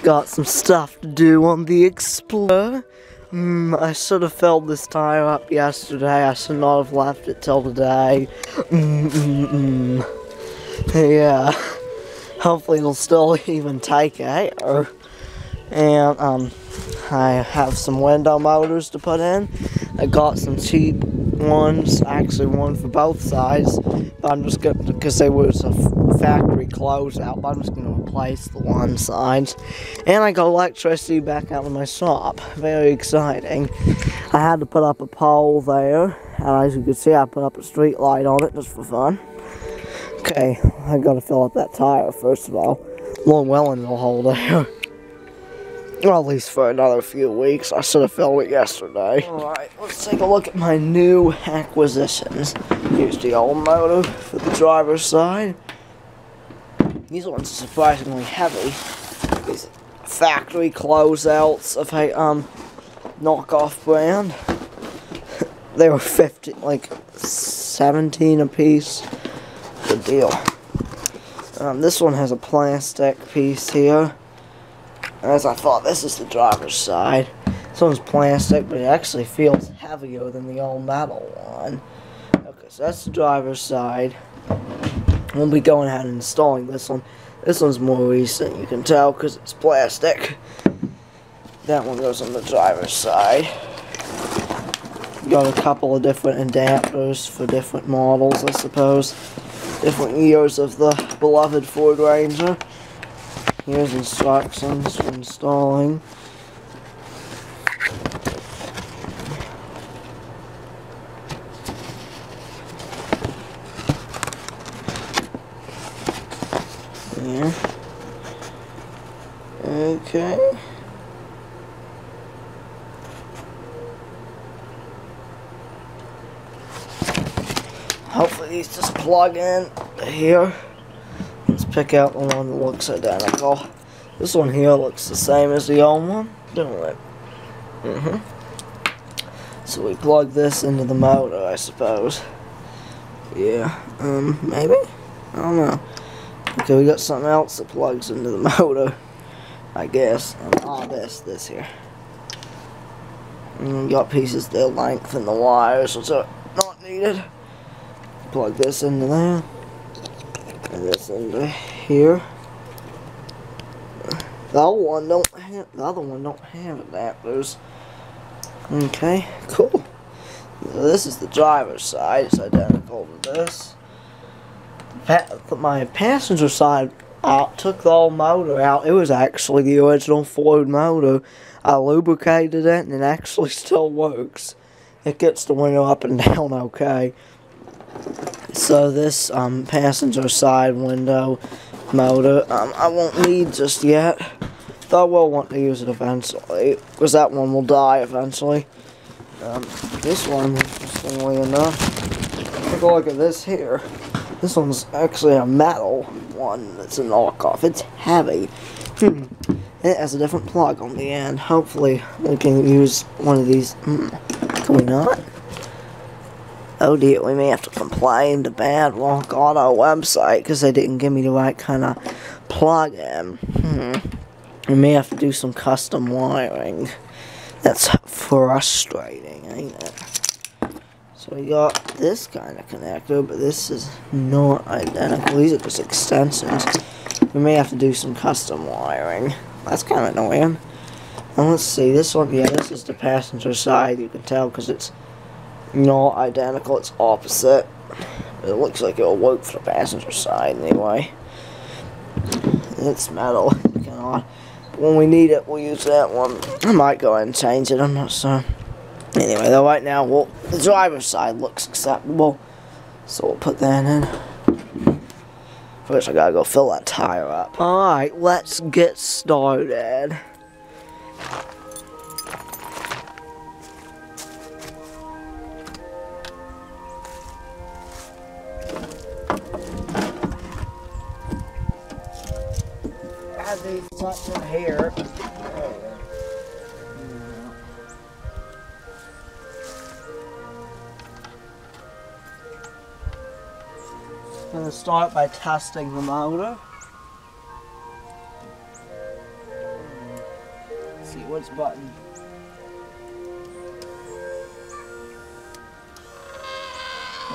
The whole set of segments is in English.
got some stuff to do on the Explorer. I should have filled this tire up yesterday. I should not have left it till today. Yeah. Hopefully it'll still even take air. And, I have some window motors to put in. I got some cheap ones, actually one for both sides, but I'm just gonna, because there was a factory closeout, but I'm just gonna replace the one side. And I got electricity back out of my shop. Very exciting. I had to put up a pole there, and as you can see, I put up a street light on it just for fun. Okay, I gotta fill up that tire first of all. Long Welland will hold air. Well, at least for another few weeks. I should have filled it yesterday. Alright, let's take a look at my new acquisitions. Here's the old motor for the driver's side. These ones are surprisingly heavy. These factory closeouts of a knockoff brand. They were 17 a piece. Good deal. This one has a plastic piece here. As I thought, this is the driver's side. This one's plastic, but it actually feels heavier than the old metal one. Okay, so that's the driver's side. We'll be going ahead and installing this one. This one's more recent, you can tell, because it's plastic. That one goes on the driver's side. Got a couple of different adapters for different models, I suppose. Different years of the beloved Ford Ranger. Here's instructions for installing. Here. Okay. Hopefully these just plug in here. Let's pick out the one that looks identical. This one here looks the same as the old one, don't it? So we plug this into the motor, I suppose. Yeah, maybe? I don't know. Okay, we got something else that plugs into the motor, I guess. This here. And we got pieces that lengthen the wires, which are not needed. Plug this into there. And this into here. The other one don't have adapters. Okay, cool. This is the driver's side. It's identical to this. My passenger side took the old motor out. It was actually the original Ford motor. I lubricated it and it actually still works. It gets the window up and down okay. So this passenger side window motor, I won't need just yet. Though I will want to use it eventually, because that one will die eventually. This one, interestingly enough, take a look at this here. This one's actually a metal one that's a knockoff. It's heavy. It has a different plug on the end. Hopefully we can use one of these. Can we not? Oh dear, we may have to complain to Bad Rock Auto website because they didn't give me the right kind of plug-in. We may have to do some custom wiring. That's frustrating, ain't it? So we got this kind of connector, but this is not identical. These are just extensions. We may have to do some custom wiring. That's kind of annoying. And let's see, this one, yeah, this is the passenger side. You can tell because it's not identical, it's opposite. It looks like it'll work for the passenger side anyway. It's metal, looking odd. But when we need it, we'll use that one. I might go ahead and change it, I'm not sure. Anyway, though, right now, well, the driver's side looks acceptable. So we'll put that in. First, I gotta go fill that tire up. Alright, let's get started. Add these nuts in here. I'm going to start by testing the motor. see which button.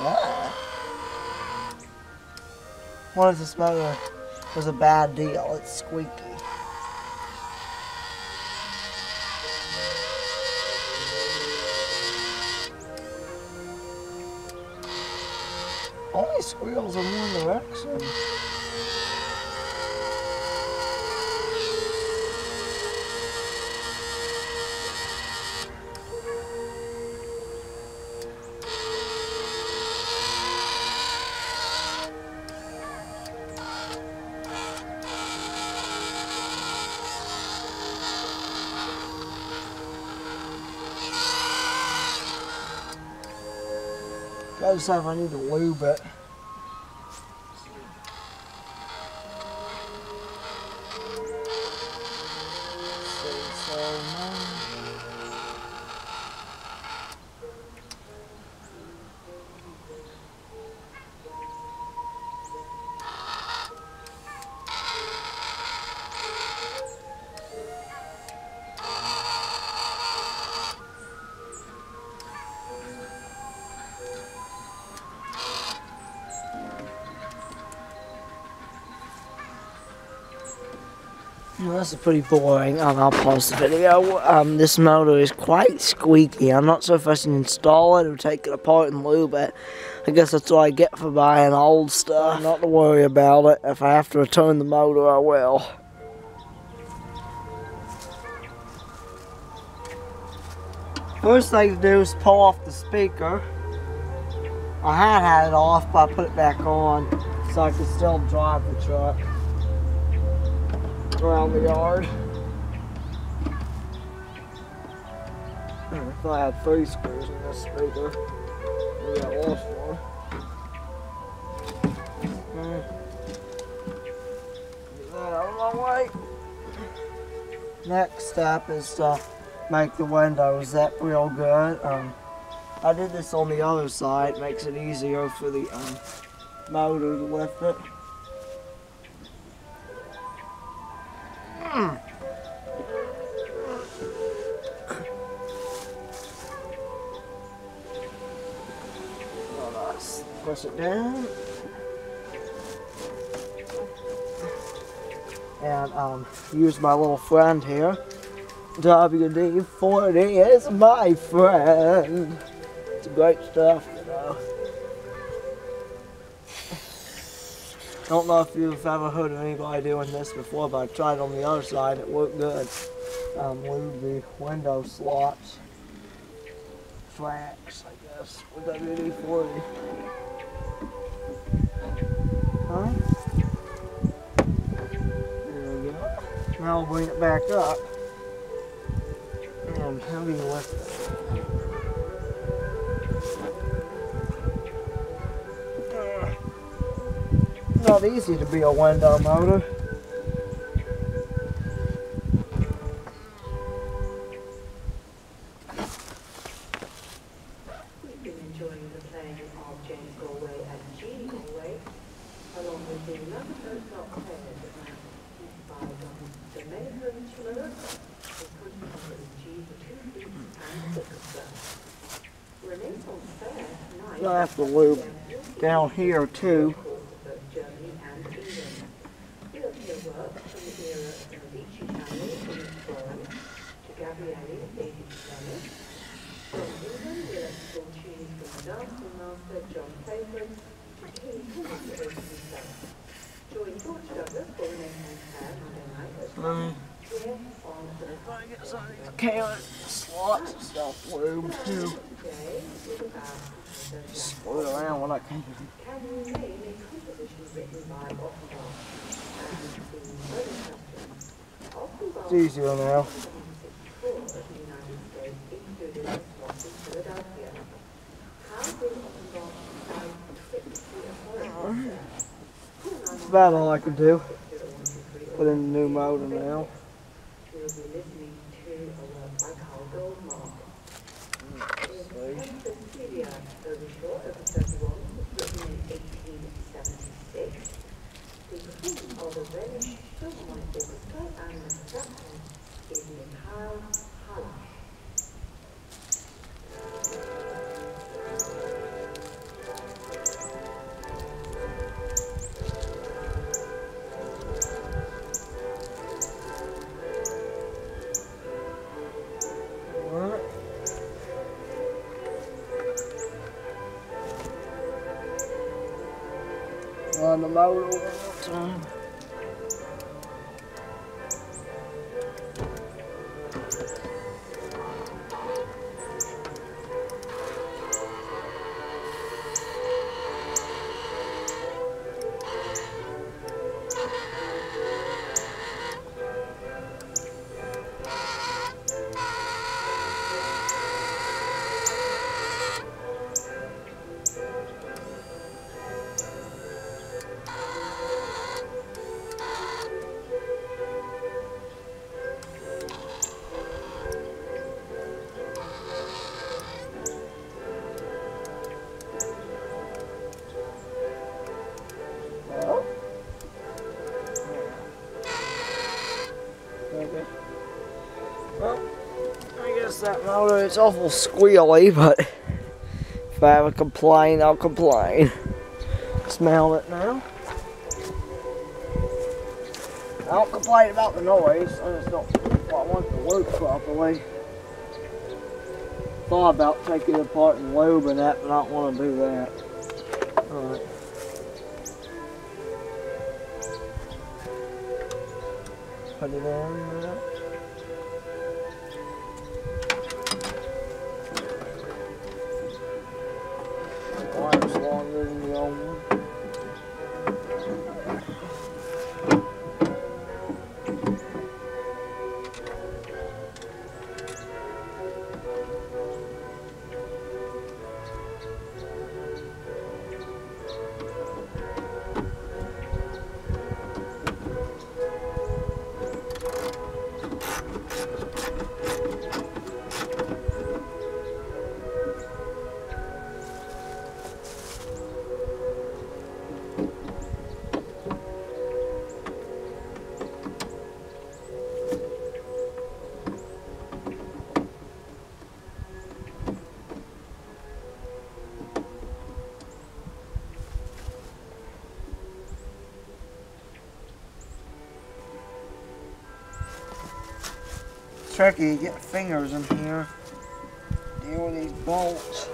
Ah. What if this motor was a bad deal? It's squeaky. Only squeals in one direction. Gotta decide if I need to lube it. Well, this is pretty boring. I'll pause the video. This motor is quite squeaky. I'm not sure if I should install it or take it apart and lube it. I guess that's what I get for buying old stuff. Not to worry about it. If I have to return the motor, I will. First thing to do is pull off the speaker. I had it off, but I put it back on so I could still drive the truck around the yard. I thought I had 3 screws in this speaker. Maybe I lost one. Get that out of my way. Next step is to make the windows up real good. I did this on the other side. Makes it easier for the motor to lift it. Oh, nice. Push it down. And use my little friend here. WD-40 is my friend. It's great stuff, you know. Don't know if you've ever heard of anybody doing this before, but I tried it on the other side. It worked good. Lube the window slots. Tracks, I guess, with WD-40. Huh? There we go. Now I'll bring it back up. And how do you lift it? Not easy to be a window motor. We've been enjoying the playing of James Galway and Jean Galway, along with the 11 o'clock players by the Mayhem Schiller, the Christopher G, the 2 and the Sixer. Renaissance Fair tonight. I have to lube down here too. Can slots and stuff lube too. Screw around when I can. It's easier now. That's about all I could do. Put in the new motor now. Of the British Philharmonic Orchestra and the conductor is Mikhail run the motor one more time. Well, I guess that motor is awful squealy, but if I have a complaint, I'll complain. Smell it now. I don't complain about the noise, I just don't want it to work properly. Thought about taking it apart and lubing that, but I don't want to do that. Alright. Put it in there. Wire's longer than the old one. Tricky, get fingers in here. Deal with these bolts.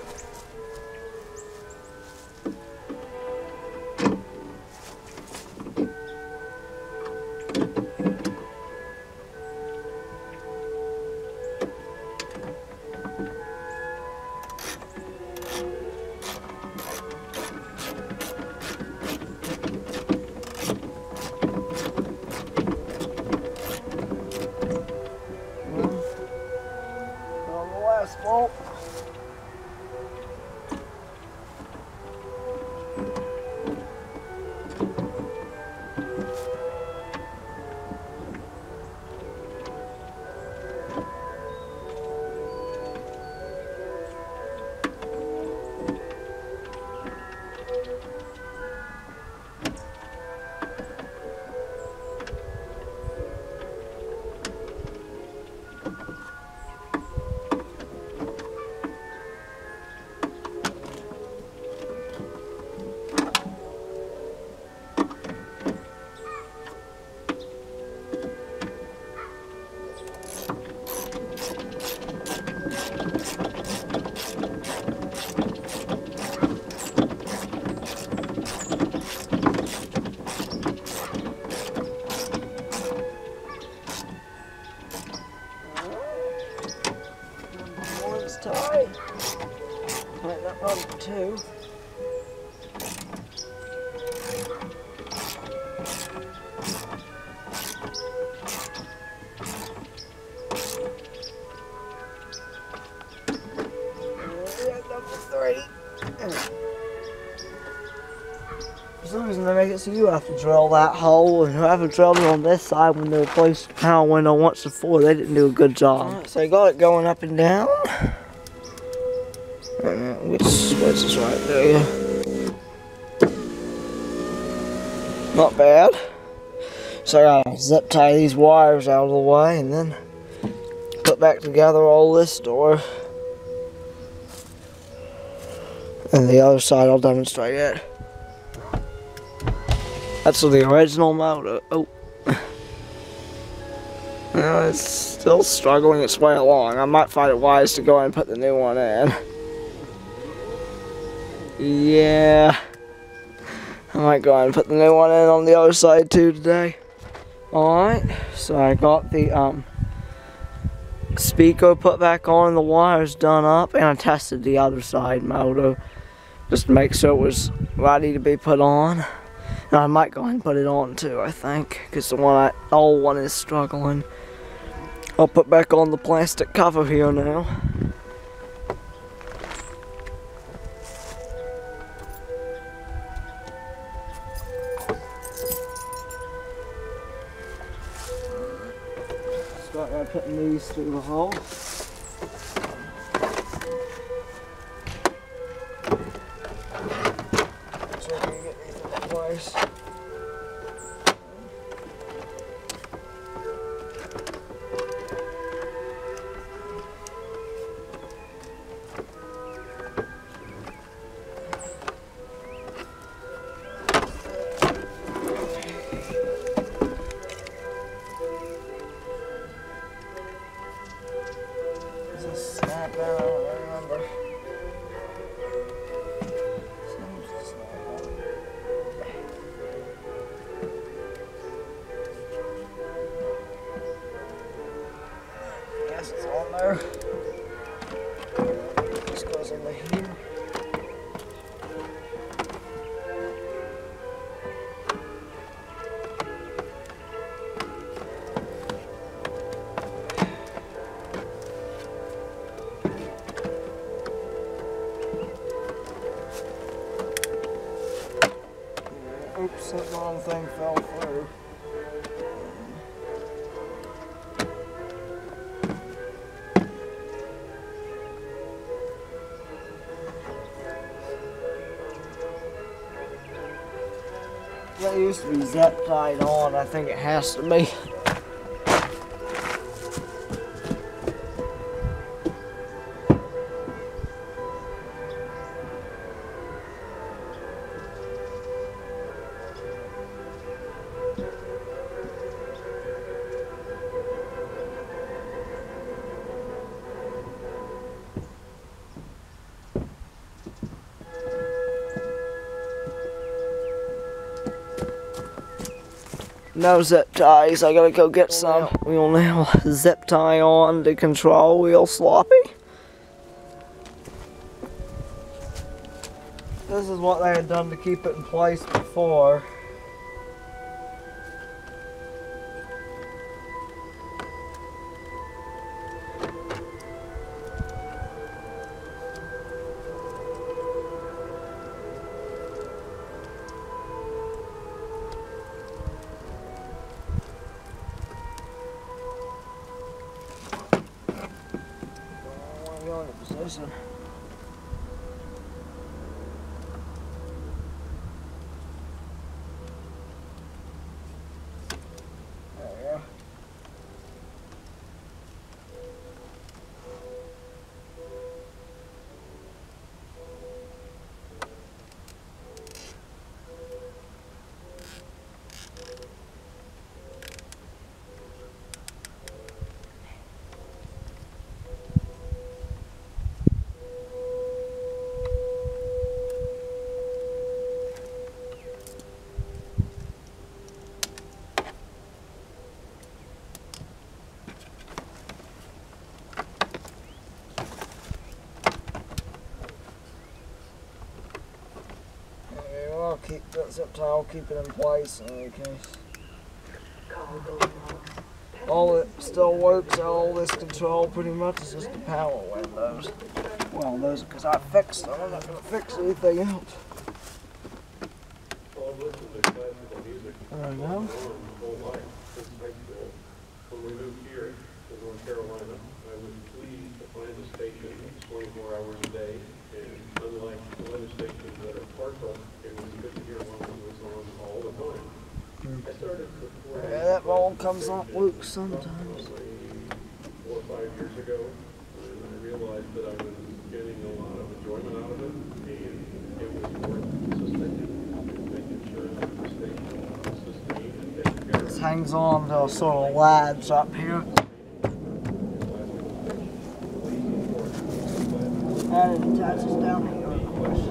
Bolt. Tight. Tighten that up too. Number 3. For some reason they make it so you have to drill that hole, and whoever drilled it on this side when they replaced the panel window once before, they didn't do a good job. Right, so you got it going up and down. Which switch is right there? Not bad. So I gotta zip tie these wires out of the way and then put back together all this door. And the other side I'll demonstrate it. That's the original motor. Oh. It's still struggling its way along. I might find it wise to go and put the new one in. Yeah. I might go ahead and put the new one in on the other side too today. Alright, so I got the speaker put back on, the wires done up, and I tested the other side motor just to make sure it was ready to be put on. And I might go ahead and put it on too, I think, because the old one is struggling. I'll put back on the plastic cover here now. Start by putting these through the hole. So we can get these in place. Snap out, I don't remember. Seems to snap out. Yes, it's on there. This goes over here. Oops, that wrong thing fell through. That used to be zip tied on, I think it has to be. No zip ties, I gotta go get some. We'll now zip tie on the control wheel sloppy. This is what they had done to keep it in place before. Position. There we go. I'll keep that zip tie, I'll keep it in place in any case. All that still works, all this control pretty much is just the power windows. Well, those are because I fixed them, I'm not going to fix anything else. There we go. When we moved here to North Carolina, I was pleased to find a station 24 hours a day, and unlike the other stations that are partial, it was good to hear one that was on all the time. I started supporting... Yeah, that ball comes off loose sometimes. 4 or 5 years ago, and I realized that I was getting a lot of enjoyment out of it, and it was worth sustaining, making sure that the station was sustained and taken care of. This hangs on to a sort of ladge up here. And it attaches down here, of course.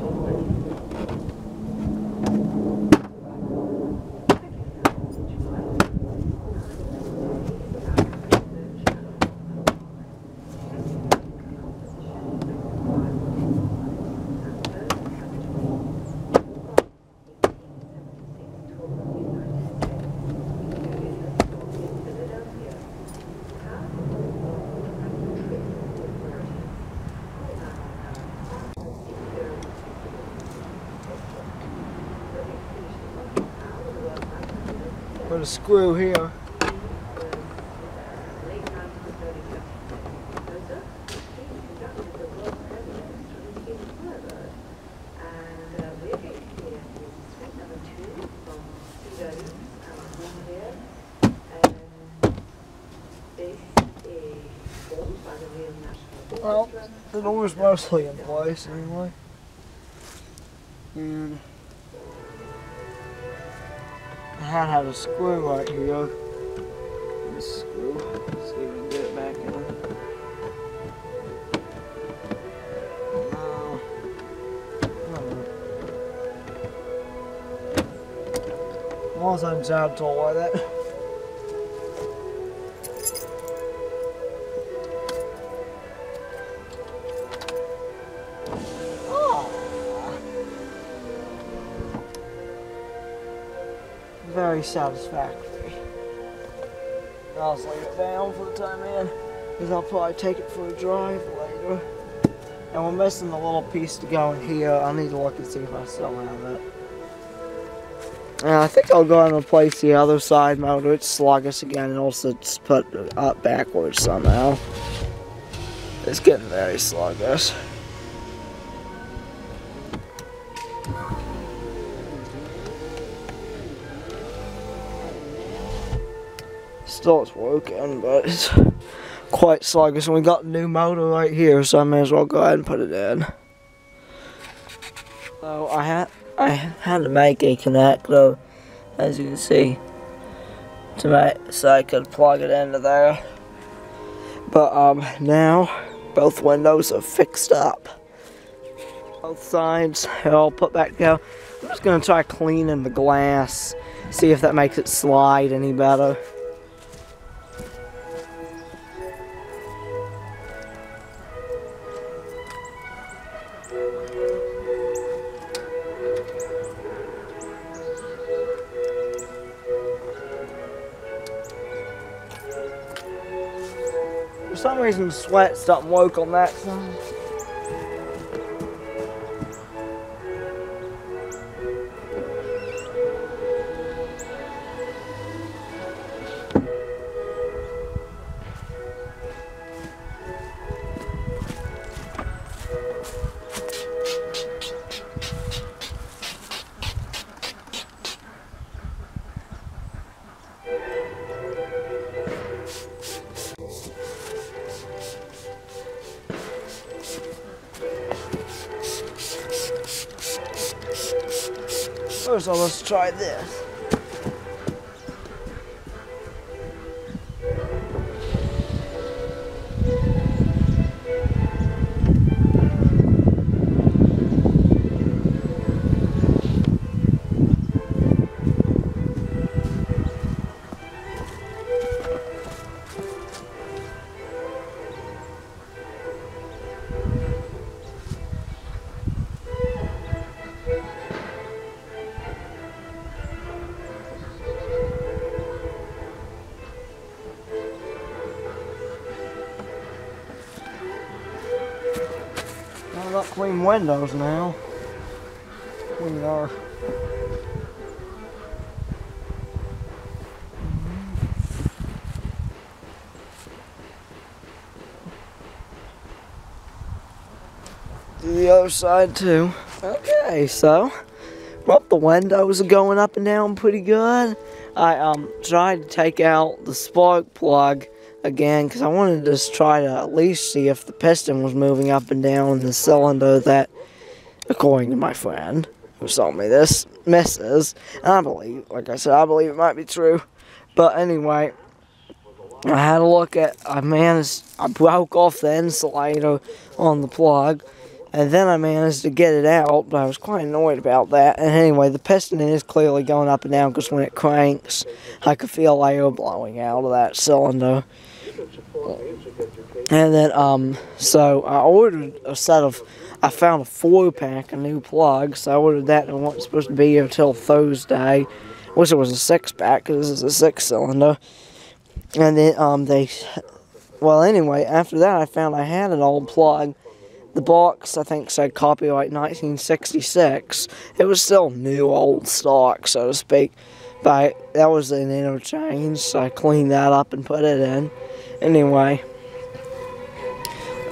put a screw here. Well, the door's mostly in place anyway. And I had a screw right here. This screw. Let's see if we can get it back in. As long as I'm down tall like that. Very satisfactory. I'll just lay it down for the time being, because I'll probably take it for a drive later. And we're missing the little piece to go in here. I need to look and see if I still have it. And I think I'll go and replace the other side motor. It's sluggish again, and also it's put up backwards somehow. It's getting very sluggish. Still it's working, but it's quite sluggish. And we got a new motor right here, so I may as well go ahead and put it in. So I had to make a connector, as you can see, so I could plug it into there. But now both windows are fixed up. Both sides are all put back together. I'm just gonna try cleaning the glass, see if that makes it slide any better. For some reason, the sweats don't work on that side. First, let's try this. I've got clean windows now. Clean are. Do the other side too. Okay, so well, the windows are going up and down pretty good. I tried to take out the spark plug again, because I wanted to just try to at least see if the piston was moving up and down in the cylinder that, according to my friend who sold me this, misses. And I believe, like I said, I believe it might be true. But anyway, I had a look at, I broke off the insulator on the plug, and then I managed to get it out, but I was quite annoyed about that. And anyway, the piston is clearly going up and down, because when it cranks, I could feel air blowing out of that cylinder. And then, so I ordered a set of, I found a 4-pack of new plugs, so I ordered that, and it wasn't supposed to be here until Thursday. I wish it was a 6-pack, because this is a 6-cylinder. And then, well, anyway, after that, I found I had an old plug. The box, I think, said copyright 1966. It was still new, old stock, so to speak. But that was an interchange, so I cleaned that up and put it in. Anyway,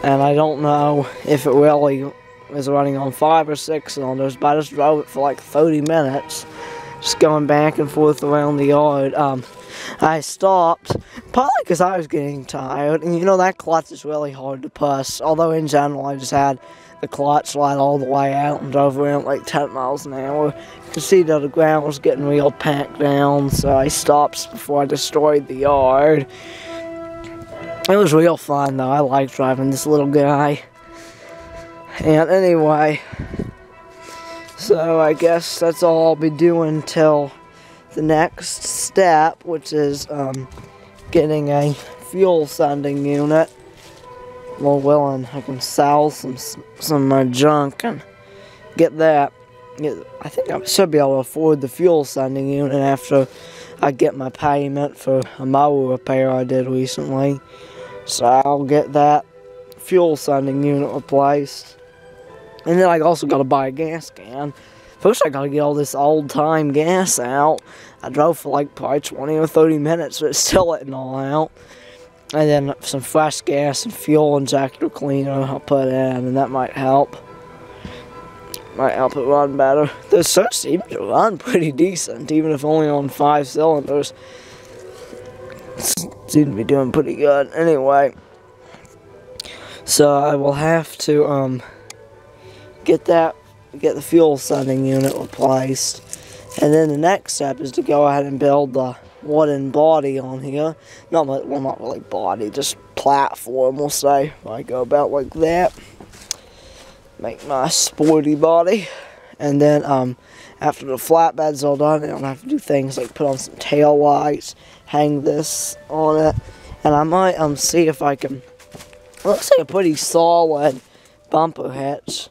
and I don't know if it really was running on 5 or 6 cylinders, but I just drove it for like 30 minutes, just going back and forth around the yard. I stopped, probably because I was getting tired, and you know that clutch is really hard to push, although in general I just had the clutch slide all the way out and drove around like 10 miles an hour. You could see that the ground was getting real packed down, so I stopped before I destroyed the yard. It was real fun though, I like driving this little guy. And anyway, so I guess that's all I'll be doing till the next step, which is getting a fuel sending unit. Lord willing, I can sell some junk and get that. I think I should be able to afford the fuel sending unit after I get my payment for a mower repair I did recently. So I'll get that fuel sending unit replaced. And then I also got to buy a gas can. First I got to get all this old time gas out. I drove for like probably 20 or 30 minutes, but it's still letting all out. And then some fresh gas and fuel injector cleaner I'll put in, and that might help. Might help it run better. This search seems to run pretty decent, even if only on 5 cylinders. Seems to be doing pretty good. Anyway, so I will have to get the fuel sending unit replaced, and then the next step is to go ahead and build the wooden body on here. Not really body, just platform, we'll say. I go about like that. Make my sporty body. And then after the flatbed's all done, I'll have to do things like put on some tail lights, hang this on it, and I might see if I can. Looks like a pretty solid bumper hitch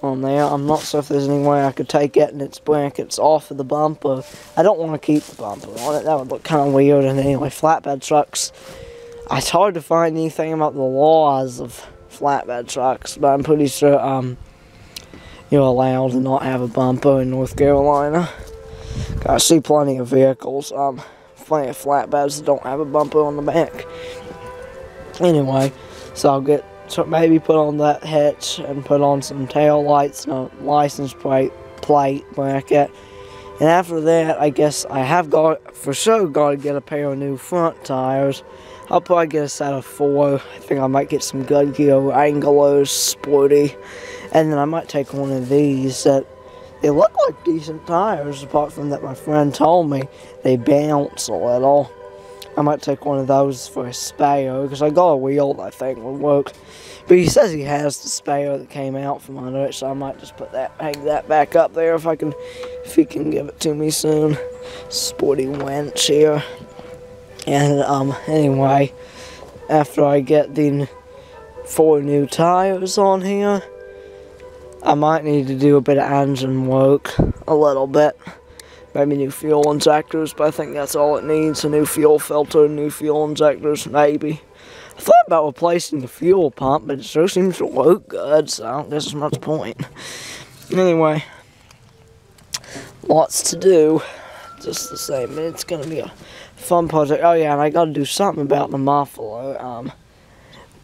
on there. I'm not sure if there's any way I could take it and its brackets off of the bumper. I don't want to keep the bumper on it. That would look kind of weird. And anyway, flatbed trucks, it's hard to find anything about the laws of flatbed trucks, but I'm pretty sure you're allowed to not have a bumper in North Carolina. I see plenty of vehicles, plenty of flatbeds that don't have a bumper on the back. Anyway, so I'll get maybe put on that hitch and put on some tail lights and a license plate bracket. And after that, I guess I have got to get a pair of new front tires. I'll probably get a set of 4. I think I might get some Goodyear Anglers, sporty. And then I might take one of these that they look like decent tires, apart from that my friend told me they bounce a little. I might take one of those for a spare, because I got a wheel that I think would work. But he says he has the spare that came out from under it, so I might just hang that back up there if he can give it to me soon. Sporty wench here. And anyway, after I get the 4 new tires on here, I might need to do a bit of engine work, a little bit. Maybe new fuel injectors, but I think that's all it needs. A new fuel filter, new fuel injectors, maybe. I thought about replacing the fuel pump, but it sure seems to work good, so I don't guess there's much point. Anyway, lots to do, just the same. It's going to be a fun project. Oh yeah, and I got to do something about the muffler,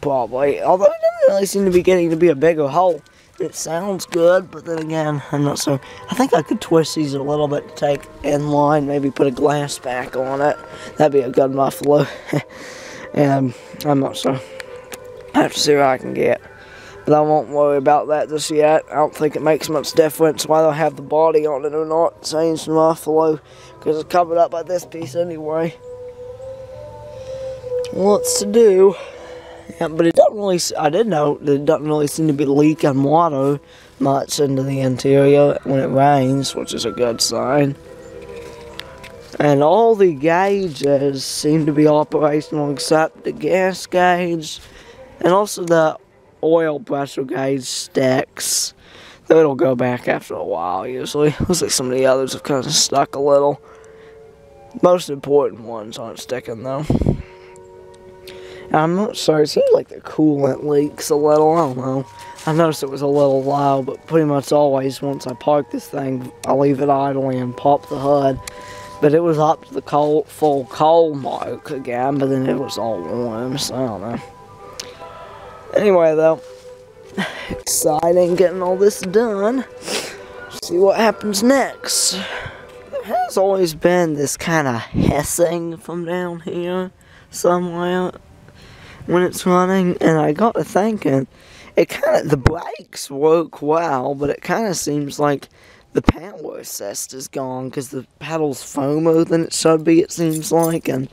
probably. Although it doesn't really seem to be getting to be a bigger hole. It sounds good, but then again, I'm not so. I think I could twist these a little bit to take in line, maybe put a glass back on it. That'd be a good muffler. And I'm not sure. I have to see what I can get. But I won't worry about that just yet. I don't think it makes much difference whether I have the body on it or not. Change the muffler, because it's covered up by this piece anyway. Lots to do. Yeah, but it doesn't really, I did note that it doesn't really seem to be leaking water much into the interior when it rains, which is a good sign. And all the gauges seem to be operational except the gas gauge and also the oil pressure gauge sticks. Though it'll go back after a while usually. Looks like some of the others have kind of stuck a little. Most important ones aren't sticking though. I'm not sure, it seems like the coolant leaks a little, I don't know. I noticed it was a little low, but pretty much always once I park this thing, I leave it idling and pop the hood. But it was up to the full cold mark again, but then it was all warm, so I don't know. Anyway, though, exciting getting all this done. See what happens next. There has always been this kind of hissing from down here somewhere when it's running, and I got to thinking, the brakes work well, but it kind of seems like the power assist is gone because the pedal's firmer than it should be, it seems like, and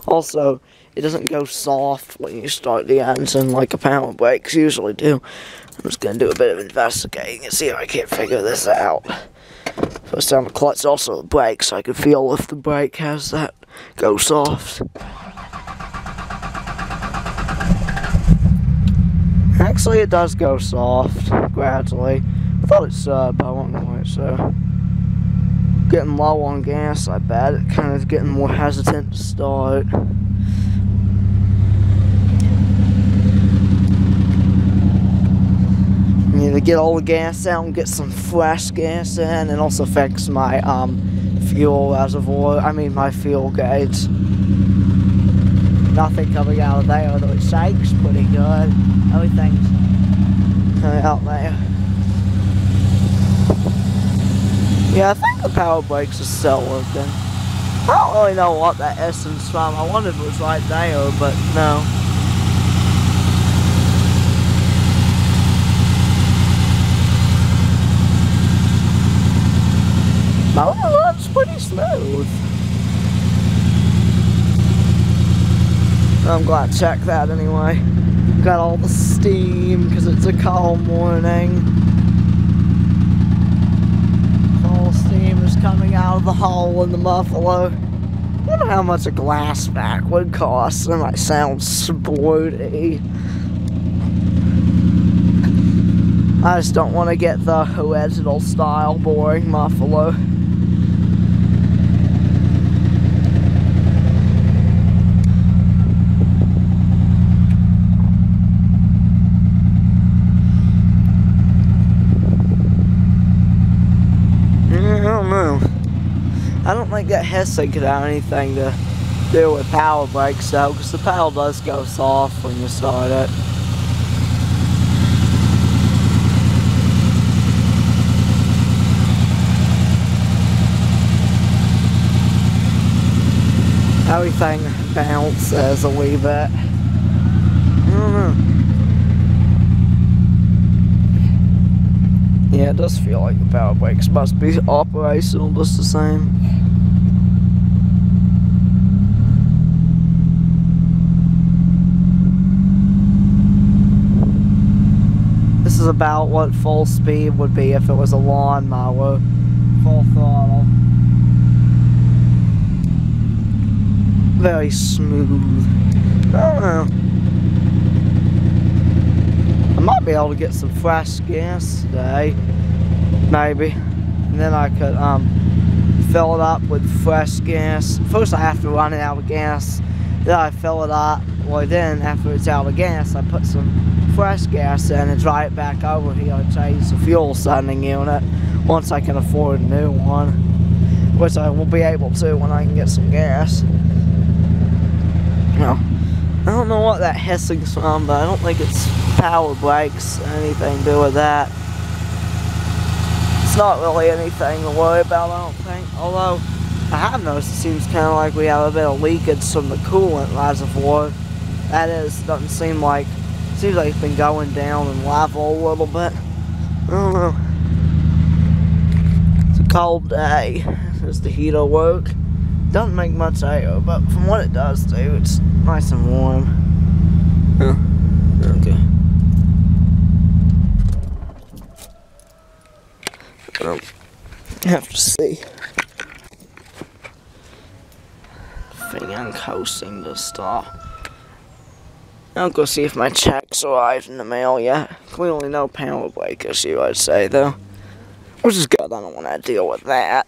also it doesn't go soft when you start the engine like a power brakes usually do. I'm just going to do a bit of investigating and see if I can't figure this out. First time the clutch, also the brake, so I can feel if the brake has that go soft. Actually, it does go soft, gradually. I thought it should, but I won't know it, so. Getting low on gas, I bet. It kind of getting more hesitant to start. Need to get all the gas out and get some fresh gas in, and also fix my fuel reservoir. I mean my fuel gauge. Nothing coming out of there, though it shakes pretty good. Everything's coming out there. Yeah, I think the power brakes are still working. I don't really know what that essence from. I wondered if it was right there, but no. Motor runs pretty smooth. I'm glad to check that anyway. Got all the steam because it's a cold morning. All the steam is coming out of the hole in the muffler. I wonder how much a glass back would cost. It might sound sporty. I just don't want to get the original style boring muffler. I don't think that hissing could have anything to do with power brakes though, because the pedal does go soft when you start it. Everything bounces a wee bit. I don't know. Yeah, it does feel like the power brakes must be operational just the same. This is about what full speed would be if it was a lawnmower. Full throttle. Very smooth. I don't know. I might be able to get some fresh gas today. Maybe. And then I could fill it up with fresh gas. First I have to run it out of gas. Then I fill it up. Well, then after it's out of gas, I put some fresh gas in and drive it back over here and change the fuel sending unit once I can afford a new one, which I will be able to when I can get some gas. Well, I don't know what that hissing's from, but I don't think it's power brakes, anything to do with that. It's not really anything to worry about, I don't think. Although, I have noticed it seems kind of like we have a bit of leakage from the coolant reservoir. That is, doesn't seem like, seems like it's been going down in level a little bit. I don't know. It's a cold day. Does the heater work? Doesn't make much air, but from what it does do, it's nice and warm. Huh. Okay. I have to see. Thing I'm coasting to stop. I'll go see if my check's arrived in the mail yet. Clearly no power brake issue, I'd say, though. Which is good, I don't want to deal with that.